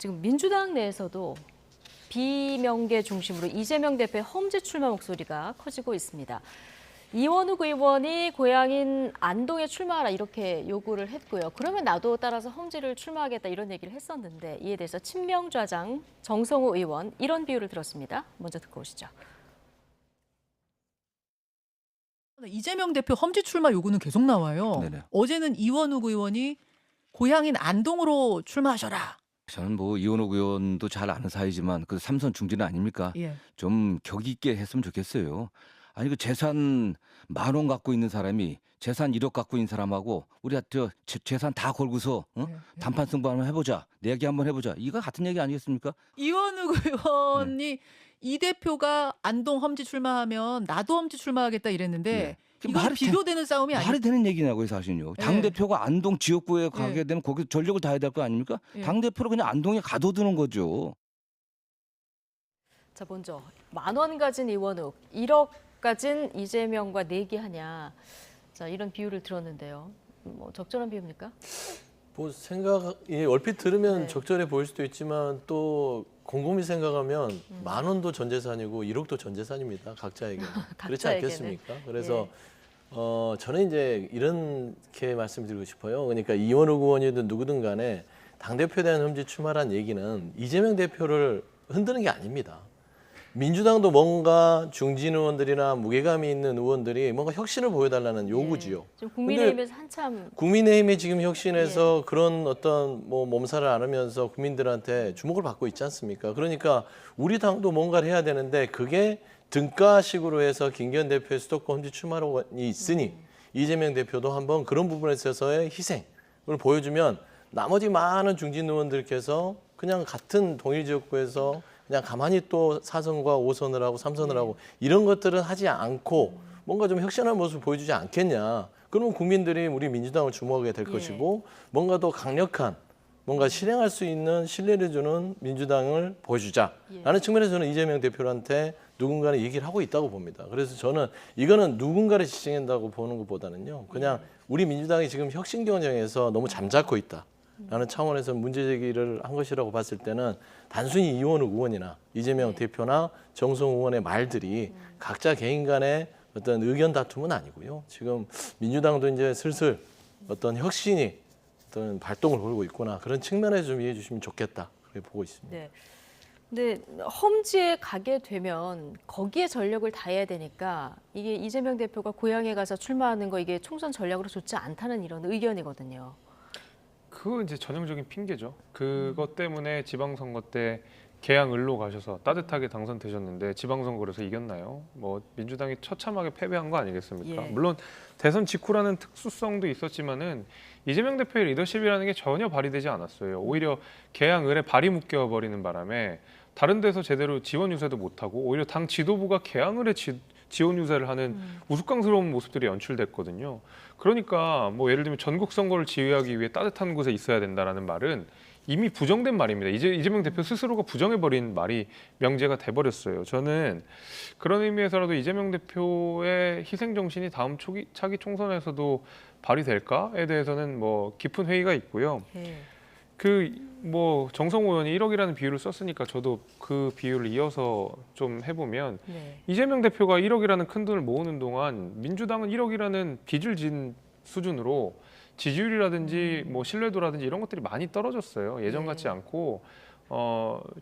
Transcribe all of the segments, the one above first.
지금 민주당 내에서도 비명계 중심으로 이재명 대표의 험지 출마 목소리가 커지고 있습니다. 이원욱 의원이 고향인 안동에 출마하라 이렇게 요구를 했고요. 그러면 나도 따라서 험지를 출마하겠다 이런 얘기를 했었는데 이에 대해서 친명좌장 정성호 의원 이런 비유를 들었습니다. 먼저 듣고 오시죠. 이재명 대표 험지 출마 요구는 계속 나와요. 네네. 어제는 이원욱 의원이 고향인 안동으로 출마하셔라. 저는 뭐 이원욱 의원도 잘 아는 사이지만 그 삼선 중진 아닙니까? 예. 좀 격이 있게 했으면 좋겠어요. 아니 그 재산 10,000원 갖고 있는 사람이 재산 1억 갖고 있는 사람하고 우리 재산 다 걸고서 예. 단판 승부 한번 해보자. 내기 한번 해보자. 이거 같은 얘기 아니겠습니까? 이원욱 의원이 이 대표가 안동 험지 출마하면 나도 험지 출마하겠다 이랬는데 네. 이건 말이 비교되는 싸움이 아니에요. 말이 되는 얘기냐고요 사실은요. 예. 당대표가 안동 지역구에 가게 예. 되면 거기 전력을 다해야 될 거 아닙니까? 예. 당대표로 그냥 안동에 가둬두는 거죠. 자, 먼저 10,000원 가진 이원욱, 1억 가진 이재명과 내기하냐. 자, 이런 비유를 들었는데요. 뭐 적절한 비유입니까? 뭐 생각이 얼핏 들으면 네. 적절해 보일 수도 있지만 또 곰곰이 생각하면 10,000원도 전 재산이고 1억도 전 재산입니다. 각자에게는. 그렇지 각자에게는. 않겠습니까? 그래서 저는 이제 이렇게 말씀드리고 싶어요. 그러니까 이원욱 의원이든 누구든 간에 당대표에 대한 험지 출마란 얘기는 이재명 대표를 흔드는 게 아닙니다. 민주당도 뭔가 중진 의원들이나 무게감이 있는 의원들이 뭔가 혁신을 보여달라는 요구지요. 지금 국민의힘에서 한참 국민의힘이 지금 혁신해서 그런 어떤 뭐 몸살을 앓으면서 국민들한테 주목을 받고 있지 않습니까? 그러니까 우리 당도 뭔가를 해야 되는데 그게 등가식으로 해서 김기현 대표의 수도권 험지 출마론이 있으니 이재명 대표도 한번 그런 부분에 있어서의 희생을 보여주면 나머지 많은 중진 의원들께서 그냥 같은 동일 지역구에서 그냥 가만히 또 4선과 5선을 하고 3선을 하고 이런 것들은 하지 않고 뭔가 좀 혁신한 모습을 보여주지 않겠냐. 그러면 국민들이 우리 민주당을 주목하게 될 것이고 뭔가 더 강력한 뭔가 실행할 수 있는 신뢰를 주는 민주당을 보여주자라는 측면에서 저는 이재명 대표한테 누군가는 얘기를 하고 있다고 봅니다. 그래서 저는 이거는 누군가를 지칭한다고 보는 것보다는요. 그냥 우리 민주당이 지금 혁신 경쟁에서 너무 잠잡고 있다. 라는 차원에서 문제 제기를 한 것이라고 봤을 때는 단순히 이원욱 의원이나 이재명 대표나 정성 의원의 말들이 각자 개인 간의 어떤 의견 다툼은 아니고요. 지금 민주당도 이제 슬슬 어떤 혁신이 어떤 발동을 벌이고 있구나. 그런 측면에서 좀 이해해 주시면 좋겠다. 그렇게 보고 있습니다. 네. 근데 험지에 가게 되면 거기에 전력을 다해야 되니까 이게 이재명 대표가 고향에 가서 출마하는 거 이게 총선 전략으로 좋지 않다는 이런 의견이거든요. 그거 이제 전형적인 핑계죠. 그것 때문에 지방선거 때 개항을로 가셔서 따뜻하게 당선되셨는데 지방선거에서 이겼나요? 뭐 민주당이 처참하게 패배한 거 아니겠습니까? 예. 물론 대선 직후라는 특수성도 있었지만은 이재명 대표의 리더십이라는 게 전혀 발휘되지 않았어요. 오히려 개항을에 발이 묶여버리는 바람에 다른 데서 제대로 지원 유세도 못하고 오히려 당 지도부가 개항을에 지원 유세를 하는 우스꽝스러운 모습들이 연출됐거든요. 그러니까 뭐 예를 들면 전국 선거를 지휘하기 위해 따뜻한 곳에 있어야 된다라는 말은 이미 부정된 말입니다. 이재명 대표 스스로가 부정해버린 말이 명제가 돼버렸어요. 저는 그런 의미에서라도 이재명 대표의 희생 정신이 다음 차기 총선에서도 발휘될까에 대해서는 뭐 깊은 회의가 있고요. 네. 뭐 정성호 의원이 1억이라는 비유를 썼으니까 저도 그 비유를 이어서 좀 해보면 네. 이재명 대표가 1억이라는 큰 돈을 모으는 동안 민주당은 1억이라는 빚을 진 수준으로 지지율이라든지 뭐 신뢰도라든지 이런 것들이 많이 떨어졌어요. 예전 같지 않고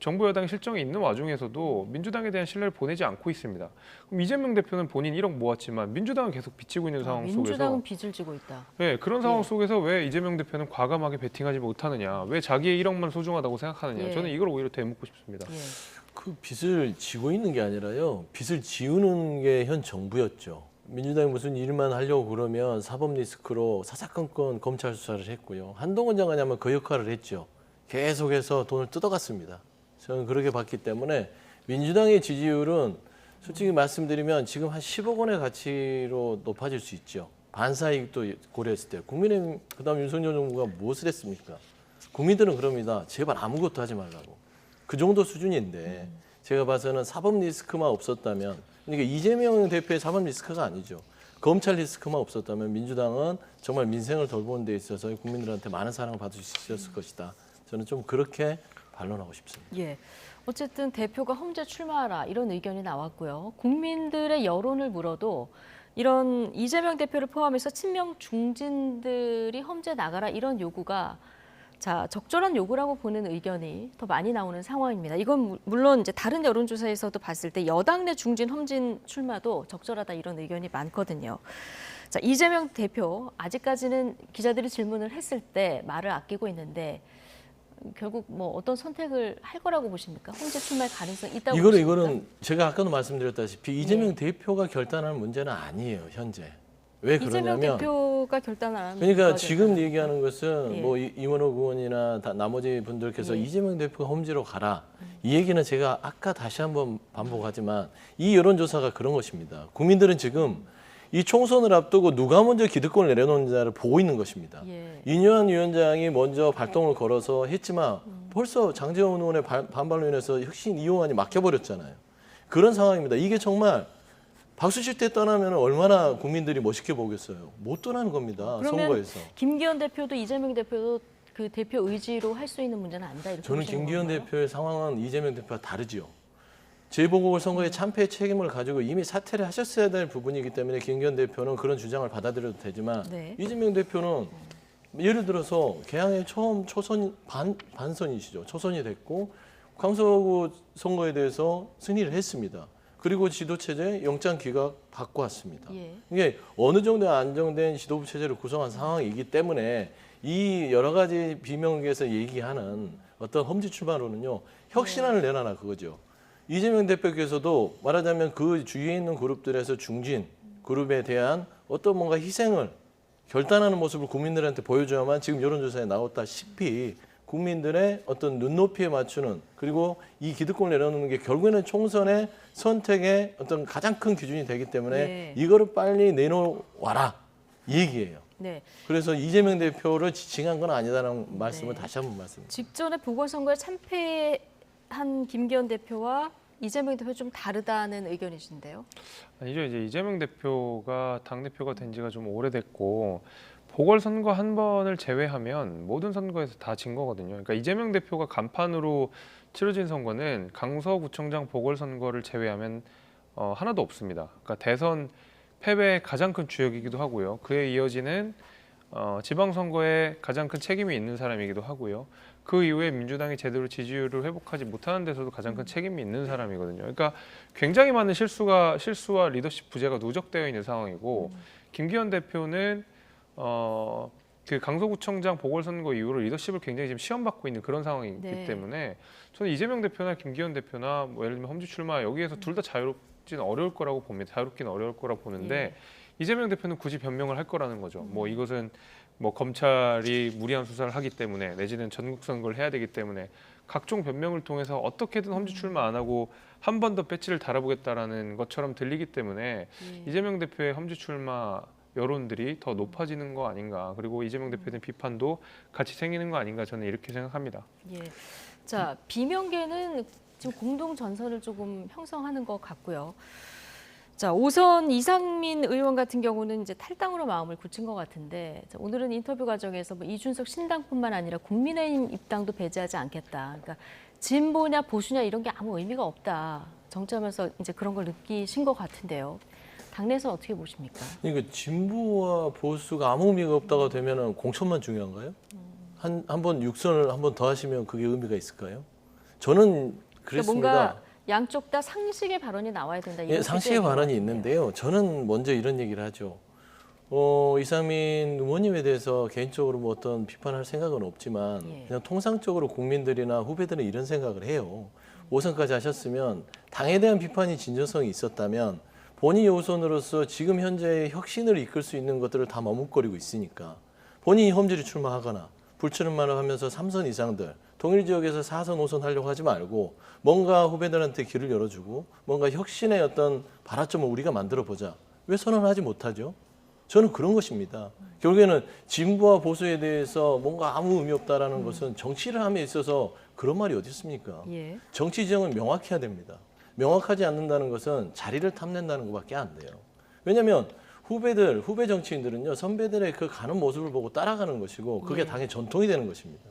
정부 여당이 실정이 있는 와중에서도 민주당에 대한 신뢰를 보내지 않고 있습니다. 그럼 이재명 대표는 본인 1억 모았지만 민주당은 계속 빚지고 있는 상황 속에서 민주당은 빚을 지고 있다. 네, 그런 상황 속에서 왜 이재명 대표는 과감하게 베팅하지 못하느냐, 왜 자기의 1억만 소중하다고 생각하느냐, 예. 저는 이걸 오히려 되묻고 싶습니다. 예. 그 빚을 지고 있는 게 아니라요. 빚을 지우는 게 현 정부였죠. 민주당이 무슨 일만 하려고 그러면 사법 리스크로 사사건건 검찰 수사를 했고요. 한동훈 장관이면 그 역할을 했죠. 계속해서 돈을 뜯어갔습니다. 저는 그렇게 봤기 때문에 민주당의 지지율은 솔직히 말씀드리면 지금 한 10억 원의 가치로 높아질 수 있죠. 반사이익도 고려했을 때. 국민의힘 그다음 윤석열 정부가 무엇을 했습니까? 국민들은 그럽니다. 제발 아무것도 하지 말라고. 그 정도 수준인데 제가 봐서는 사법 리스크만 없었다면 그러니까 이재명 대표의 사법 리스크가 아니죠. 검찰 리스크만 없었다면 민주당은 정말 민생을 돌보는 데 있어서 국민들한테 많은 사랑을 받을 수 있었을 것이다. 저는 좀 그렇게 반론하고 싶습니다. 예. 어쨌든 대표가 험지 출마하라 이런 의견이 나왔고요. 국민들의 여론을 물어도 이런 이재명 대표를 포함해서 친명 중진들이 험지에 나가라 이런 요구가 자, 적절한 요구라고 보는 의견이 더 많이 나오는 상황입니다. 이건 물론 이제 다른 여론조사에서도 봤을 때 여당 내 중진 험진 출마도 적절하다 이런 의견이 많거든요. 자, 이재명 대표 아직까지는 기자들이 질문을 했을 때 말을 아끼고 있는데 결국 뭐 어떤 선택을 할 거라고 보십니까? 험지 출마의 가능성이 있다고 보십니까? 이거는 제가 아까도 말씀드렸다시피 이재명 대표가 결단하는 문제는 아니에요, 현재. 왜 이재명 그러냐면 대표가 결단하는 그러니까 거죠, 지금 결단은. 얘기하는 것은 예. 뭐 이원호 의원이나 나머지 분들께서 예. 이재명 대표가 험지로 가라. 이 얘기는 제가 아까 다시 한번 반복하지만 이 여론조사가 그런 것입니다. 국민들은 지금 이 총선을 앞두고 누가 먼저 기득권을 내려놓는지를 보고 있는 것입니다. 예. 이뇨한 위원장이 먼저 발동을 걸어서 했지만 벌써 장제원 의원의 반발로 인해서 혁신 이용안이 막혀버렸잖아요. 그런 상황입니다. 이게 정말 박수칠 때 떠나면 얼마나 국민들이 멋있게 보겠어요. 못 떠나는 겁니다. 그러면 선거에서. 김기현 대표도 이재명 대표도 그 대표 의지로 할 수 있는 문제는 아니다 이렇게 저는 보시는 김기현 건가요? 대표의 상황은 이재명 대표와 다르지요. 재보궐선거의 참패 책임을 가지고 이미 사퇴를 하셨어야 될 부분이기 때문에 김기현 대표는 그런 주장을 받아들여도 되지만 네. 이재명 대표는 예를 들어서 개항의 처음 반선이시죠. 초선이 됐고 강서구 선거에 대해서 승리를 했습니다. 그리고 지도체제 영장 기각 받고 왔습니다. 예. 이게 어느 정도 안정된 지도부 체제를 구성한 상황이기 때문에 이 여러 가지 비명계에서 얘기하는 어떤 험지 출마로는요. 혁신안을 내놔라 그거죠. 이재명 대표께서도 말하자면 그 주위에 있는 그룹들에서 중진 그룹에 대한 어떤 뭔가 희생을 결단하는 모습을 국민들한테 보여줘야만 지금 여론조사에 나왔다시피 국민들의 어떤 눈높이에 맞추는 그리고 이 기득권을 내려놓는 게 결국에는 총선의 선택의 어떤 가장 큰 기준이 되기 때문에 네. 이거를 빨리 내놓아라 이 얘기예요. 네. 그래서 이재명 대표를 지칭한 건 아니다라는 말씀을 네. 다시 한번 말씀드립니다. 직전에 보궐선거에 참패한 김기현 대표와 이재명 대표 좀 다르다는 의견이신데요. 아니죠. 이제 이재명 대표가 당대표가 된 지가 좀 오래됐고 보궐선거 한 번을 제외하면 모든 선거에서 다 진 거거든요. 그러니까 이재명 대표가 간판으로 치러진 선거는 강서구청장 보궐선거를 제외하면 하나도 없습니다. 그러니까 대선 패배의 가장 큰 주역이기도 하고요. 그에 이어지는 지방선거에 가장 큰 책임이 있는 사람이기도 하고요. 그 이후에 민주당이 제대로 지지율을 회복하지 못하는 데서도 가장 큰 책임이 있는 사람이거든요. 그러니까 굉장히 많은 실수와 리더십 부재가 누적되어 있는 상황이고 김기현 대표는 그 강서구청장 보궐선거 이후로 리더십을 굉장히 지금 시험받고 있는 그런 상황이기 네. 때문에 저는 이재명 대표나 김기현 대표나 뭐 예를 들면 험지 출마 여기에서 둘 다 자유롭지는 어려울 거라고 봅니다. 자유롭기는 어려울 거라고 보는데 예. 이재명 대표는 굳이 변명을 할 거라는 거죠. 뭐 이것은 뭐 검찰이 무리한 수사를 하기 때문에 내지는 전국 선거를 해야 되기 때문에 각종 변명을 통해서 어떻게든 험지 출마 안 하고 한 번 더 배지를 달아보겠다라는 것처럼 들리기 때문에 예. 이재명 대표의 험지 출마 여론들이 더 높아지는 거 아닌가. 그리고 이재명 대표에 대한 비판도 같이 생기는 거 아닌가. 저는 이렇게 생각합니다. 예. 자, 비명계는 지금 공동 전선을 조금 형성하는 것 같고요. 자, 5선 이상민 의원 같은 경우는 이제 탈당으로 마음을 굳힌 것 같은데 자, 오늘은 인터뷰 과정에서 뭐 이준석 신당뿐만 아니라 국민의힘 입당도 배제하지 않겠다. 그러니까 진보냐 보수냐 이런 게 아무 의미가 없다. 정치하면서 이제 그런 걸 느끼신 것 같은데요. 당내에서 어떻게 보십니까? 그러니까 진보와 보수가 아무 의미가 없다가 되면은 공천만 중요한가요? 한 번 육선을 한 번 더 하시면 그게 의미가 있을까요? 저는 그러니까 그랬습니다. 뭔가 양쪽 다 상식의 발언이 나와야 된다. 예, 상식의 발언이 있는데요. 저는 먼저 이런 얘기를 하죠. 이상민 의원님에 대해서 개인적으로 뭐 어떤 비판할 생각은 없지만 예. 그냥 통상적으로 국민들이나 후배들은 이런 생각을 해요. 5선까지 하셨으면 당에 대한 비판이 진정성이 있었다면 본인이 5선으로서 지금 현재의 혁신을 이끌 수 있는 것들을 다 머뭇거리고 있으니까 본인이 험지를 출마하거나 불출마를 하면서 3선 이상들 동일 지역에서 4선, 5선 하려고 하지 말고 뭔가 후배들한테 길을 열어주고 뭔가 혁신의 어떤 발화점을 우리가 만들어보자. 왜 선언하지 못하죠? 저는 그런 것입니다. 결국에는 진보와 보수에 대해서 뭔가 아무 의미 없다라는 것은 정치를 함에 있어서 그런 말이 어디 있습니까? 예. 정치 지형은 명확해야 됩니다. 명확하지 않는다는 것은 자리를 탐낸다는 것밖에 안 돼요. 왜냐하면 후배 정치인들은요 선배들의 그 가는 모습을 보고 따라가는 것이고 그게 예. 당의 전통이 되는 것입니다.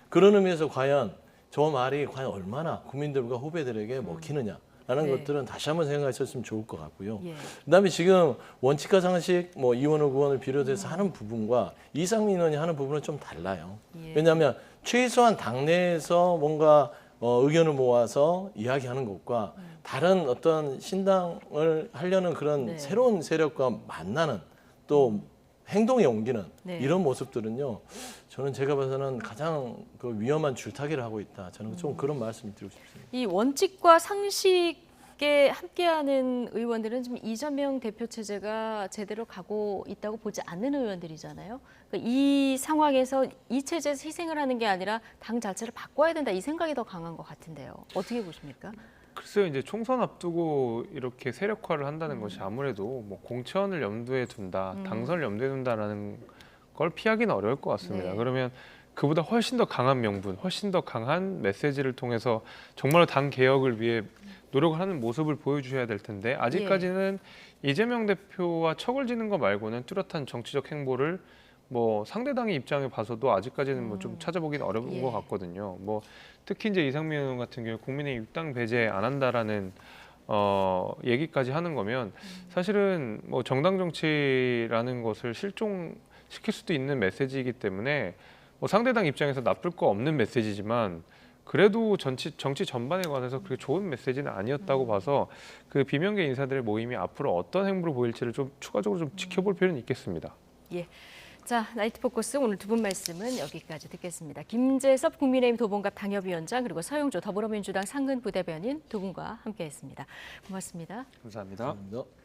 그런 의미에서 과연 저 말이 과연 얼마나 국민들과 후배들에게 먹히느냐라는 네. 것들은 다시 한번 생각하셨으면 좋을 것 같고요. 예. 그다음에 지금 원칙과 상식, 뭐 이원호 의원을 비롯해서 하는 부분과 이상민 의원이 하는 부분은 좀 달라요. 예. 왜냐하면 최소한 당내에서 뭔가 의견을 모아서 이야기하는 것과 다른 어떤 신당을 하려는 그런 네. 새로운 세력과 만나는 또 행동에 옮기는 네. 이런 모습들은요. 저는 제가 봐서는 가장 그 위험한 줄타기를 하고 있다. 저는 좀 그런 말씀을 드리고 싶습니다. 이 원칙과 상식에 함께하는 의원들은 지금 이재명 대표 체제가 제대로 가고 있다고 보지 않는 의원들이잖아요. 그러니까 이 상황에서 이 체제에서 희생을 하는 게 아니라 당 자체를 바꿔야 된다 이 생각이 더 강한 것 같은데요. 어떻게 보십니까? 글쎄요, 이제 총선 앞두고 이렇게 세력화를 한다는 것이 아무래도 뭐 공천을 염두에 둔다, 당선을 염두에 둔다라는 걸 피하기는 어려울 것 같습니다. 네. 그러면 그보다 훨씬 더 강한 명분, 훨씬 더 강한 메시지를 통해서 정말로 당 개혁을 위해 노력을 하는 모습을 보여주셔야 될 텐데 아직까지는 이재명 대표와 척을 지는 거 말고는 뚜렷한 정치적 행보를 뭐 상대당의 입장에 봐서도 아직까지는 뭐 좀 찾아보기는 어려운 예. 것 같거든요. 뭐 특히 이제 이상민 의원 같은 경우 국민의힘 6당 배제 안 한다라는 얘기까지 하는 거면 사실은 뭐 정당 정치라는 것을 실종시킬 수도 있는 메시지이기 때문에 뭐 상대당 입장에서 나쁠 거 없는 메시지지만 그래도 정치 전반에 관해서 그렇게 좋은 메시지는 아니었다고 봐서 그 비명계 인사들의 모임이 앞으로 어떤 행보를 보일지를 좀 추가적으로 좀 지켜볼 필요는 있겠습니다. 예. 자, 나이트 포커스 오늘 두 분 말씀은 여기까지 듣겠습니다. 김재섭 국민의힘 도봉갑 당협위원장 그리고 서영조 더불어민주당 상근 부대변인 두 분과 함께했습니다. 고맙습니다. 감사합니다. 감사합니다.